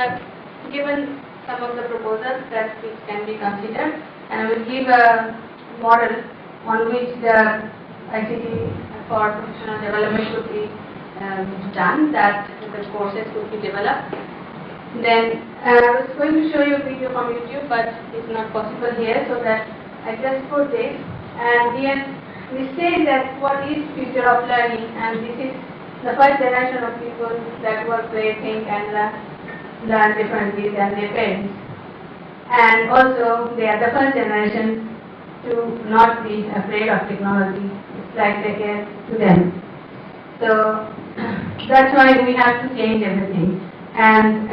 have given some of the proposals that which can be considered, and I will give a model on which the ICT for professional development could be done, that the courses could be developed. Then I was going to show you a video from YouTube, but it's not possible here, so that I just put this. And here we say that what is future of learning, and this is the first generation of people that work, play, think, and learn differently than their parents. And also, they are the first generation to not be afraid of technology. It's like second to them. So that's why we have to change everything. And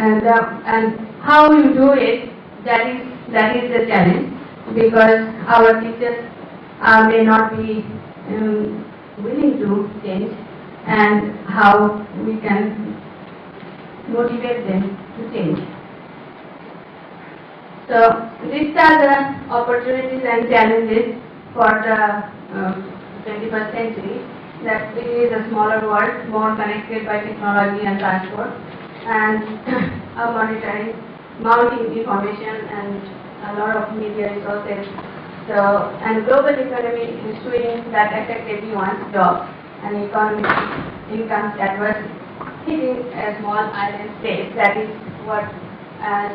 how you do it, that is the challenge, because our teachers may not be willing to change, and how we can motivate them to change. So these are the opportunities and challenges for the 21st century, that it is a smaller world, more connected by technology and transport, and monitoring, mounting information, and a lot of media resources. So, and global economy is showing that affect everyone's job and economic income that was hitting a small island state. That is what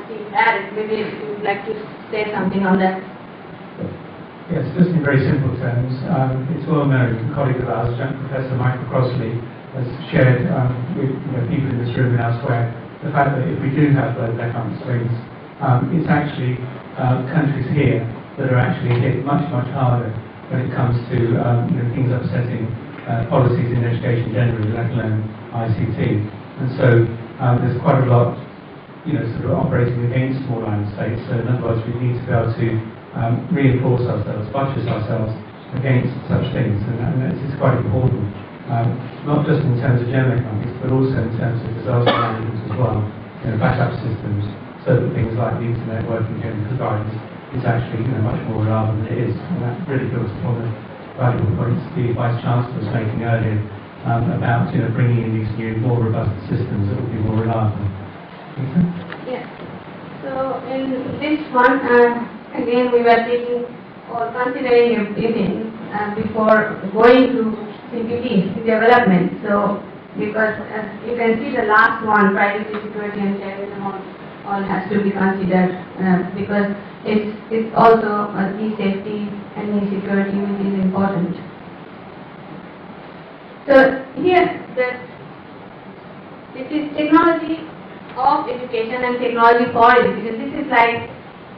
Steve added. Maybe you would like to say something on that. Yes, just in very simple terms, it's well known, a colleague of ours, Professor Michael Crossley, has shared with people in this room and elsewhere the fact that if we do have those economic swings, it's actually countries here that are actually hit much, much harder when it comes to things upsetting policies in education generally, let alone ICT. And so there's quite a lot sort of operating against small island states. So in other words, we need to be able to reinforce ourselves, buttress ourselves against such things, and this is quite important. Not just in terms of general economics, but also in terms of disaster management as well, backup systems, so that things like the internet working for guidance is actually much more reliable than it is. And that really builds upon the valuable points the Vice Chancellor was making earlier about bringing in these new, more robust systems that will be more reliable. Yes. So in this one, again, we were taking or considering everything before going to CPT development. So, because as you can see, the last one, privacy, security, and terrorism, all has to be considered because it's also e-safety and e-security, which is important. So here, this is technology of education and technology for education. This is like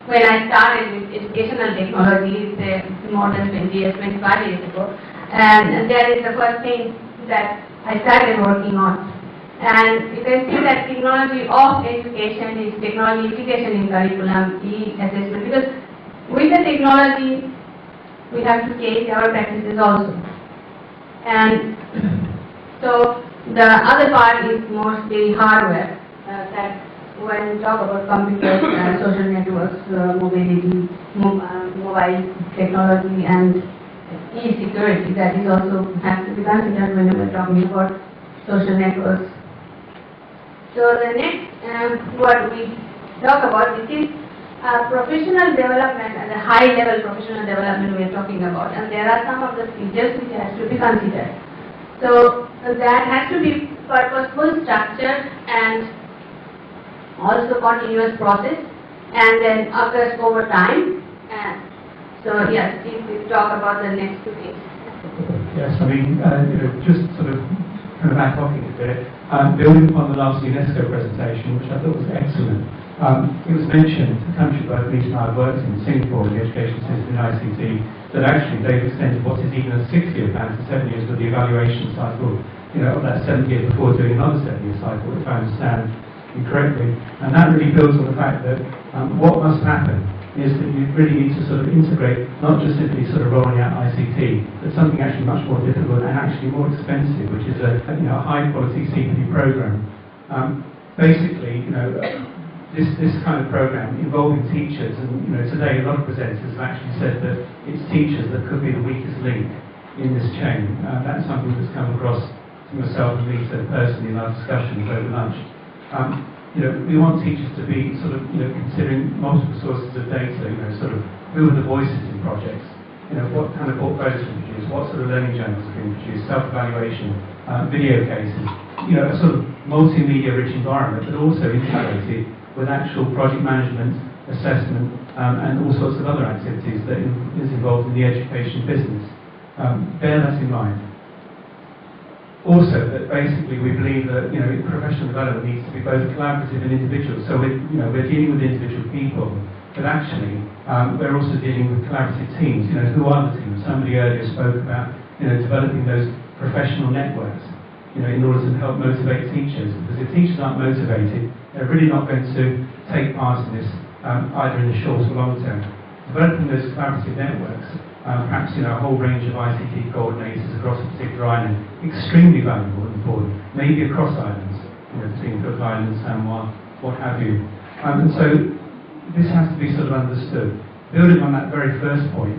when I started with educational technology, it's more than 20 years, 25 years ago. And that is the first thing that I started working on. And you can see that technology of education is technology integration in curriculum, e-assessment, because with the technology, we have to change our practices also. And so the other part is mostly hardware, that when we talk about computers, social networks, mobility, mobile technology, and e-security, that is also has to be considered when we are talking about social networks. So the next, what we talk about, this is professional development and the high-level professional development we are talking about, and there are some of the features which has to be considered. So that has to be purposeful, structured, and also continuous process, and then occurs over time. And so yes, Steve, we'll talk about the next two things. Yes, I mean, just sort of kind of back-talking a bit, building upon the last UNESCO presentation, which I thought was excellent. It was mentioned, a country both Lisa and I have worked in, Singapore, the education system in ICT, that actually they've extended what is even a 6-year plan to 7 years with the evaluation cycle, of that 7th year before doing another 7-year cycle, if I understand correctly. And that really builds on the fact that what must happen is that you really need to sort of integrate, not just simply sort of rolling out ICT, but something actually much more difficult and actually more expensive, which is a high-quality CPD program. Basically, this kind of program involving teachers, and today a lot of presenters have actually said that it's teachers that could be the weakest link in this chain. That's something that's come across to myself and Lisa personally in our discussions over lunch. we want teachers to be sort of, considering multiple sources of data, sort of who are the voices in projects, what kind of portfolios we produce, what sort of learning journals are being produced, self-evaluation, video cases, a sort of multimedia-rich environment, but also integrated with actual project management, assessment, and all sorts of other activities that is involved in the education business. Bear that in mind. Also, that basically we believe that professional development needs to be both collaborative and individual. So we're dealing with individual people, but actually we're also dealing with collaborative teams. Who are the teams? Somebody earlier spoke about developing those professional networks. In order to help motivate teachers, because if teachers aren't motivated, they're really not going to take part in this either in the short or long term. Developing those collaborative networks. Perhaps a whole range of ICT coordinators across a particular island, extremely valuable and important, maybe across islands, between Cook Islands, Samoa, what have you. And so this has to be sort of understood. Building on that very first point,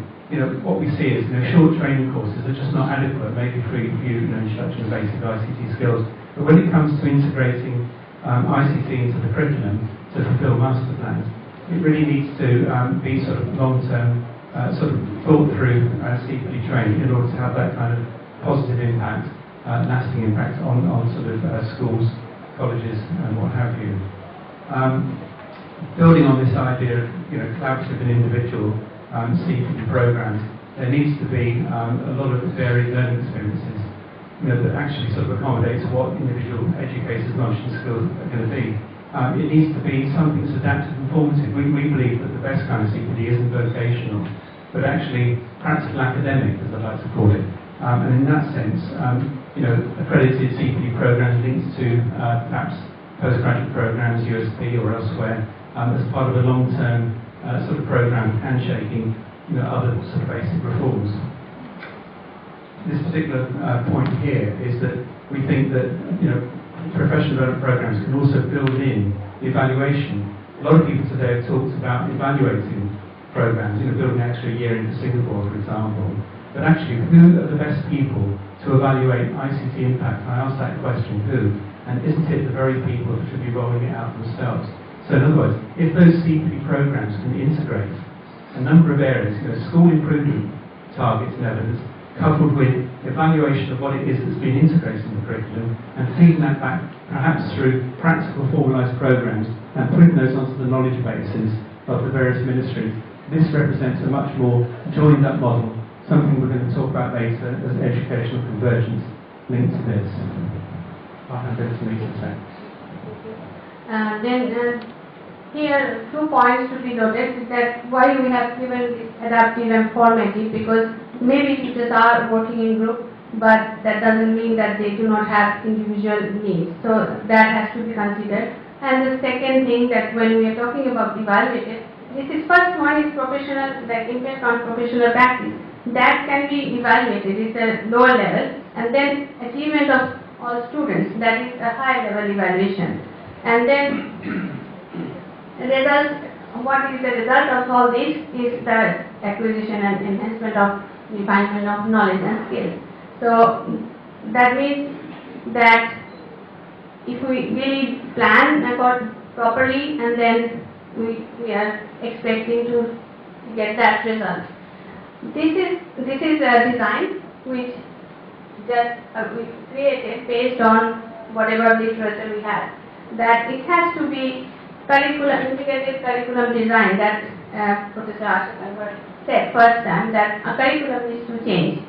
what we see is short training courses are just not adequate, maybe for you, introduction of basic ICT skills. But when it comes to integrating ICT into the curriculum to fulfil master plans, it really needs to be sort of long-term, sort of thought through CPD training in order to have that kind of positive impact, lasting impact on sort of schools, colleges, and what have you. Building on this idea of collaborative and individual CPD programs, there needs to be a lot of varied learning experiences that actually sort of accommodate to what individual educators' knowledge and skills are going to be. It needs to be something that's adaptive and formative. We believe that the best kind of CPD isn't vocational, but actually practical academic, as I like to call it. And in that sense, accredited CPD programs linked to perhaps postgraduate programs, USP or elsewhere, as part of a long-term sort of program, handshaking, other sort of basic reforms. This particular point here is that we think that professional development programs can also build in evaluation. A lot of people today have talked about evaluating programs, building an extra year into Singapore, for example. But actually, who are the best people to evaluate ICT impact? I asked that question, who? And isn't it the very people who should be rolling it out themselves? So in other words, if those CPD programs can integrate a number of areas, school improvement targets and evidence, coupled with evaluation of what it is that's been integrated in the curriculum, and feeding that back perhaps through practical formalised programs and putting those onto the knowledge bases of the various ministries. This represents a much more joined up model, something we're going to talk about later as educational convergence linked to this. I'll hand over to Lisa in a sec. Here, 2 points to be noted is that why we have given this adaptive and formative, because maybe teachers are working in group, but that doesn't mean that they do not have individual needs. So that has to be considered. And the second thing, that when we are talking about evaluative, this is first one is professional, like impact on professional practice. That can be evaluated, it's a lower level, and then achievement of all students, that is a higher level evaluation. And then result, what is the result of all this is the acquisition and enhancement of refinement of knowledge and skills. So that means that if we really plan properly, and then we are expecting to get that result. This is a design which just we created based on whatever literature we have. That it has to be integrated curriculum design, that Professor Asha said first time, that a curriculum needs to change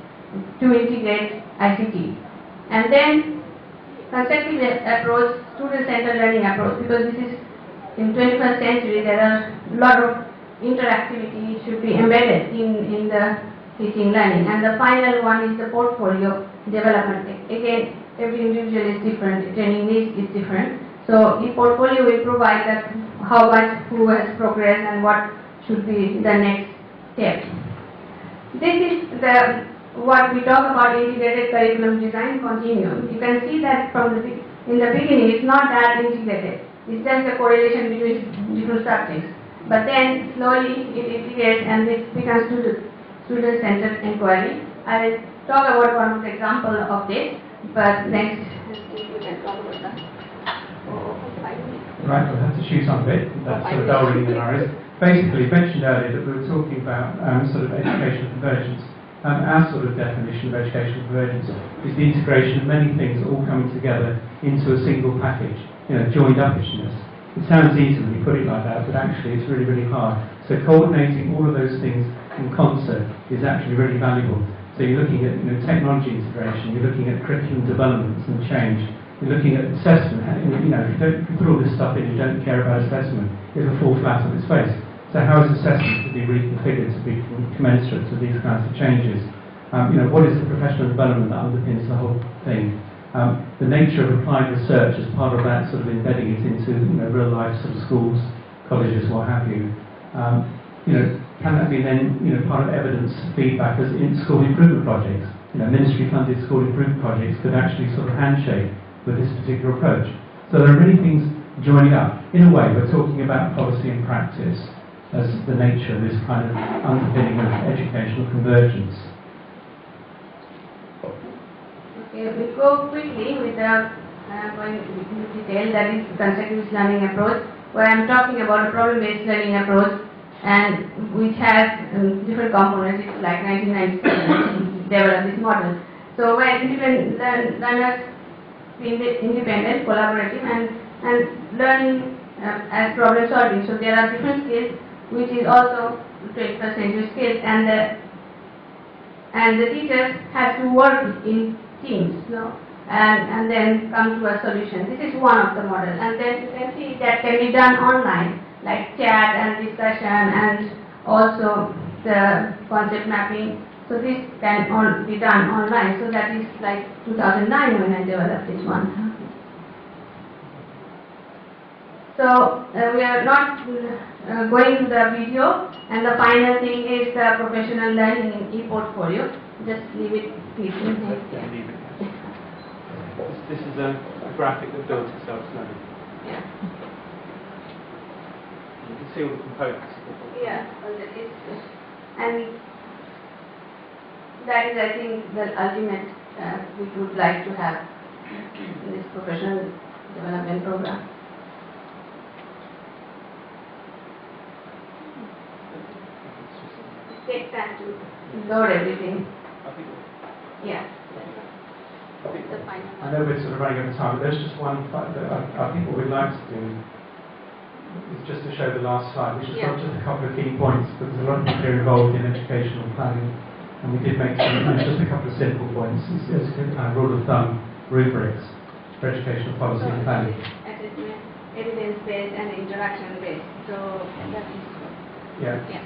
to integrate ICT. And then constructive approach, student-centered learning approach, because this is in 21st century, there are a lot of interactivity should be embedded in the teaching learning. And the final one is the portfolio development. Again, every individual is different, training needs is different. So the portfolio will provide that how much, who has progressed, and what should be the next step. This is what we talk about integrated curriculum design continuum. You can see that in the beginning it's not that integrated. It's just a correlation between different subjects. But then slowly it integrates and it becomes student-centered inquiry. I will talk about one of the examples of this, but next you can talk about that. Right, we'll have to shoot on a bit. That's sort of dull ringing in our ears. Basically, mentioned earlier that we were talking about sort of educational convergence. Our sort of definition of educational convergence is the integration of many things all coming together into a single package, joined upishness. It sounds easy when you put it like that, but actually it's really, really hard. So coordinating all of those things in concert is actually really valuable. So you're looking at technology integration, you're looking at curriculum developments and change, you're looking at assessment. If you put all this stuff in, you don't care about assessment, it'll fall flat on its face. So how is assessment to be reconfigured to be commensurate to these kinds of changes? What is the professional development that underpins the whole thing? The nature of applied research as part of that, sort of embedding it into real life sort of schools, colleges, what have you. Can that be then part of evidence feedback as in school improvement projects? Ministry funded school improvement projects could actually sort of handshake with this particular approach. So there are many things joining up. In a way, we're talking about policy and practice as the nature of this kind of underpinning of educational convergence. Okay, we go quickly with the going into detail, that is constructivist learning approach, where I'm talking about a problem-based learning approach, and which has different components. It's like 1997 developed this model. So where learners be independent, collaborative, and learning as problem solving. So there are different skills, which is also 21st century skills, and the teachers have to work in teams, and then come to a solution. This is one of the models, and then you can see that can be done online, like chat and discussion, and also the concept mapping. So this can be done online. So that is like 2009 when I developed this one. So we are not going to the video, and the final thing is the professional learning in e-portfolio. Just leave it, please. This is a graphic that builds itself slowly. Yeah. You can see all the components. Yeah, and that is, I think, the ultimate we would like to have in this professional development program. It takes time to load everything. Yeah. The final one. I know we're sort of running out of time, but there's just one fact that I think what we'd like to do is just to show the last slide, which is not just a couple of key points, but there's a lot of people here involved in educational planning. And we did make just a couple of simple points as a kind of rule of thumb, rubrics for educational policy and planning. Assessment, evidence-based and interaction-based. So that is. Yeah. Yeah.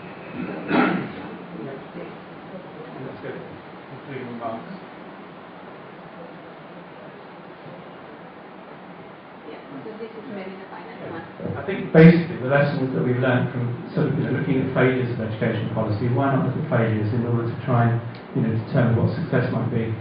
That's good. Including remarks. Yeah. So this is maybe the final one. I think basically the lessons that we've learned from sort of looking at failures of educational policy, why not look at failures in order to try and determine what success might be.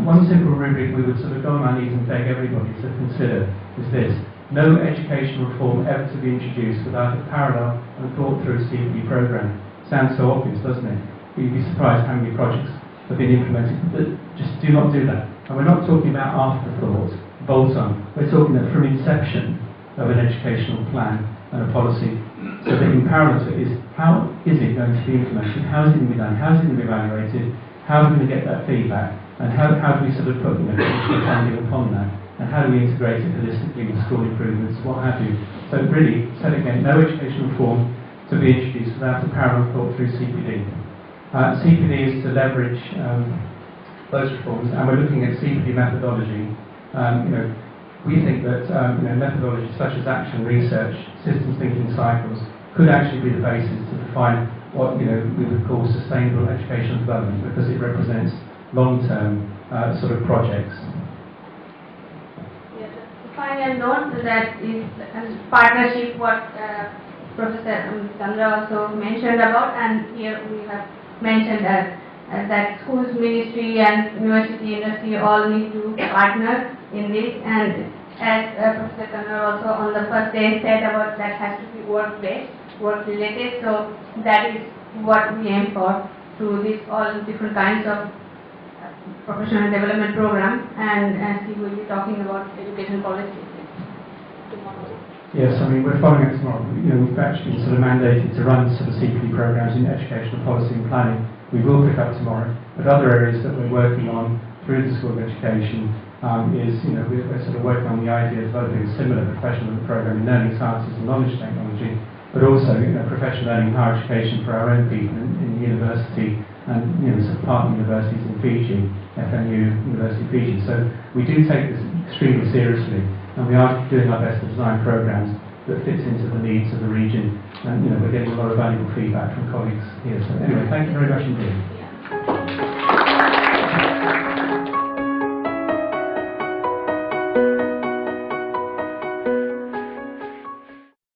One simple rubric we would sort of go on our knees and beg everybody to consider is this: no educational reform ever to be introduced without a parallel and thought through CPD program. Sounds so obvious, doesn't it? You'd be surprised how many projects have been implemented that just do not do that. And we're not talking about afterthought, bolt-on. We're talking that from inception of an educational plan and a policy, so that in parallel to it is, how is it going to be implemented, how is it going to be done, how is it going to be evaluated, how are we going to get that feedback, and how do we sort of put funding upon that, and how do we integrate it holistically with school improvements, what have you. So really, said again, no educational reform to be introduced without a parallel thought through CPD. CPD is to leverage those reforms, and we're looking at CPD methodology. We think that methodologies such as action research, systems thinking cycles could actually be the basis to define what we would call sustainable educational development, because it represents long-term sort of projects. Yeah, the final note that is partnership, what Professor Chandra also mentioned about, and here we have mentioned that schools, ministry, and university, industry all need to partner in this, and as Professor Chandra also on the first day said about that has to be work-based, work-related, so that is what we aim for through this all different kinds of professional development program, and as he will be talking about education policy tomorrow. Yes, I mean, we're following it tomorrow. We've actually sort of mandated to run sort of CPD programs in educational policy and planning. We will pick up tomorrow. But other areas that we're working on through the School of Education is, we're sort of working on the idea of developing a similar professional program in learning sciences and knowledge technology, but also, professional learning and higher education for our own people in the university and, sort of partner universities in Fiji, FMU, University of Fiji. So we do take this extremely seriously, and we are doing our best to design programs that fits into the needs of the region. And we're getting a lot of valuable feedback from colleagues here. So anyway, thank you very much indeed.